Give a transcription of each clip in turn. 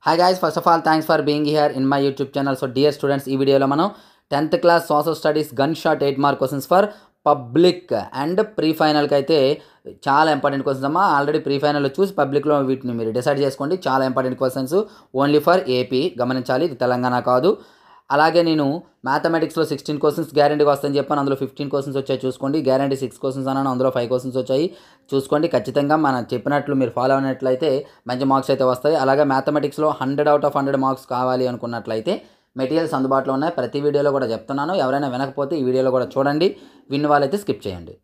Hi guys, first of all thanks for being here in my YouTube channel. So dear students, ఈ వీడియోలో మనం 10th class social studies gun shot 8 mark questions for public and pre ఫైనల్కి అయితే చాలా important questions అమ్మా. Already pre ఫైనల్లో చూసి పబ్లిక్లో వీటిని మీరు డిసైడ్ చేసుకోండి. చాలా important questions only for AP, గమనించాలి, ఇది తెలంగాణ కాదు. అలాగే నేను మ్యాథమెటిక్స్లో 16 క్వశ్చన్స్ గ్యారంటీగా వస్తాయని చెప్పాను, అందులో 15 క్వశ్చన్స్ వచ్చాయి చూసుకోండి. గ్యారంటీ 6 క్వశ్చన్స్ అన్నాను, అందులో 5 క్వశ్చన్స్ వచ్చాయి చూసుకోండి. ఖచ్చితంగా మనం చెప్పినట్లు మీరు ఫాలో అయినట్లయితే మంచి మార్క్స్ అయితే వస్తాయి. అలాగే మ్యాథమెటిక్స్లో 100 out of 100 మార్క్స్ కావాలి అనుకున్నట్లయితే మెటీరియల్స్ అందుబాటులో ఉన్నాయి. ప్రతి వీడియోలో కూడా చెప్తున్నాను, ఎవరైనా వినకపోతే ఈ వీడియోలో కూడా చూడండి, విన్న వాళ్ళైతే స్కిప్ చేయండి.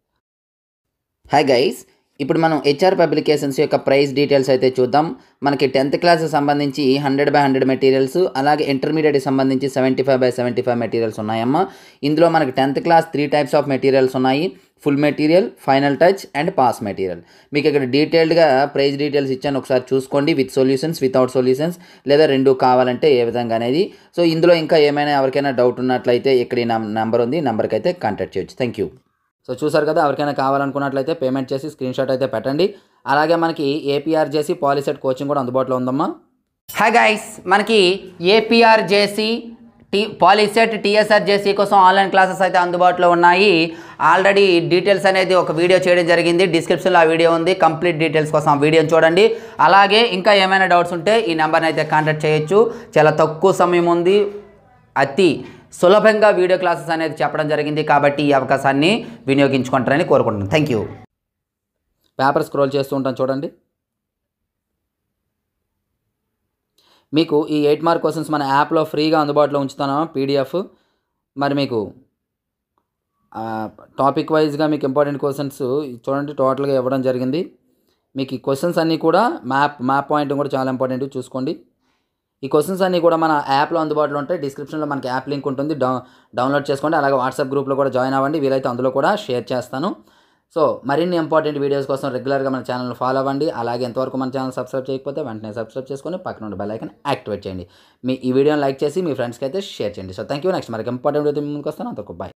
హాయ్ గైస్, ఇప్పుడు మనం హెచ్ఆర్ పబ్లికేషన్స్ యొక్క ప్రైస్ డీటెయిల్స్ అయితే చూద్దాం. మనకి 10th క్లాస్ సంబంధించి 100/100 మెటీరియల్స్, అలాగే ఇంటర్మీడియట్కి సంబంధించి 75/75 మెటీరియల్స్ ఉన్నాయమ్మా. ఇందులో మనకి 10th class 3 types of materials ఉన్నాయి: full material, final touch and pass material. మీకు ఇక్కడ డీటెయిల్డ్గా ప్రైస్ డీటెయిల్స్ ఇచ్చాను, ఒకసారి చూసుకోండి. విత్ సొల్యూషన్స్, వితౌట్ సొల్యూషన్స్, లేదా రెండు కావాలంటే ఏ విధంగా అనేది. సో ఇందులో ఇంకా ఏమైనా ఎవరికైనా డౌట్ ఉన్నట్లయితే ఇక్కడ ఈ నెంబర్ ఉంది, నెంబర్కి అయితే కాంటాక్ట్ చేయొచ్చు. Thank you. సో చూసారు కదా, ఎవరికైనా కావాలనుకున్నట్లయితే పేమెంట్ చేసి స్క్రీన్ షాట్ అయితే పెట్టండి. అలాగే మనకి ఏపీఆర్జేసీ పాలిసెట్ కోచింగ్ కూడా అందుబాటులో ఉందమ్మా. హాయ్ గైస్, మనకి ఏపీఆర్జేసీ పాలిసెట్ టీఎస్ఆర్జేసీ కోసం ఆన్లైన్ క్లాసెస్ అయితే అందుబాటులో ఉన్నాయి. ఆల్రెడీ డీటెయిల్స్ అనేది ఒక వీడియో చేయడం జరిగింది, డిస్క్రిప్షన్లో ఆ వీడియో ఉంది. కంప్లీట్ డీటెయిల్స్ కోసం ఆ వీడియోని చూడండి. అలాగే ఇంకా ఏమైనా డౌట్స్ ఉంటే ఈ నెంబర్ని అయితే కాంటాక్ట్ చేయొచ్చు. చాలా తక్కువ సమయం ఉంది, అతి సులభంగా వీడియో క్లాసెస్ అనేది చెప్పడం జరిగింది, కాబట్టి ఈ అవకాశాన్ని వినియోగించుకుంటారని కోరుకుంటున్నాను. Thank you. పేపర్ స్క్రోల్ చేస్తూ ఉంటాను చూడండి. మీకు ఈ 8 మార్క్ క్వశ్చన్స్ మన యాప్లో ఫ్రీగా అందుబాటులో ఉంచుతాను, పీడిఎఫ్. మరి మీకు టాపిక్ వైజ్గా మీకు ఇంపార్టెంట్ క్వశ్చన్స్ చూడండి టోటల్గా ఇవ్వడం జరిగింది. మీకు ఈ క్వశ్చన్స్ అన్నీ కూడా మ్యాప్ పాయింట్ కూడా చాలా ఇంపార్టెంట్, చూసుకోండి. ఈ క్వశ్చన్స్ అన్నీ కూడా మన యాప్లో అందుబాటులో ఉంటాయి. డిస్క్రిప్షన్లో మనకి యాప్ లింక్ ఉంటుంది, డౌన్లోడ్ చేసుకోండి. అలాగే వాట్సాప్ గ్రూప్లో కూడా జాయిన్ అవ్వండి, వీలైతే అందులో కూడా షేర్ చేస్తాను. సో మరిన్ని ఇంపార్టెంట్ వీడియోస్ కోసం రెగ్యులర్గా మన ఛానల్ ఫాలో అవ్వండి. అలాగే ఎంతవరకు మన ఛానల్ సబ్స్క్రైబ్ చేయకపోతే వెంటనే సబ్స్క్రైబ్ చేసుకొని పక్కన ఉన్న బెల్ ఐకాన్ యాక్టివేట్ చేయండి. ఈ వీడియోని లైక్ చేసి మీ ఫ్రెండ్స్కి అయితే షేర్ చేయండి. So thank you. నెక్స్ట్ మరికి ఇంపార్టెంట్ వీడియో ముందుకు వస్తాను. అంతకు బాయ్.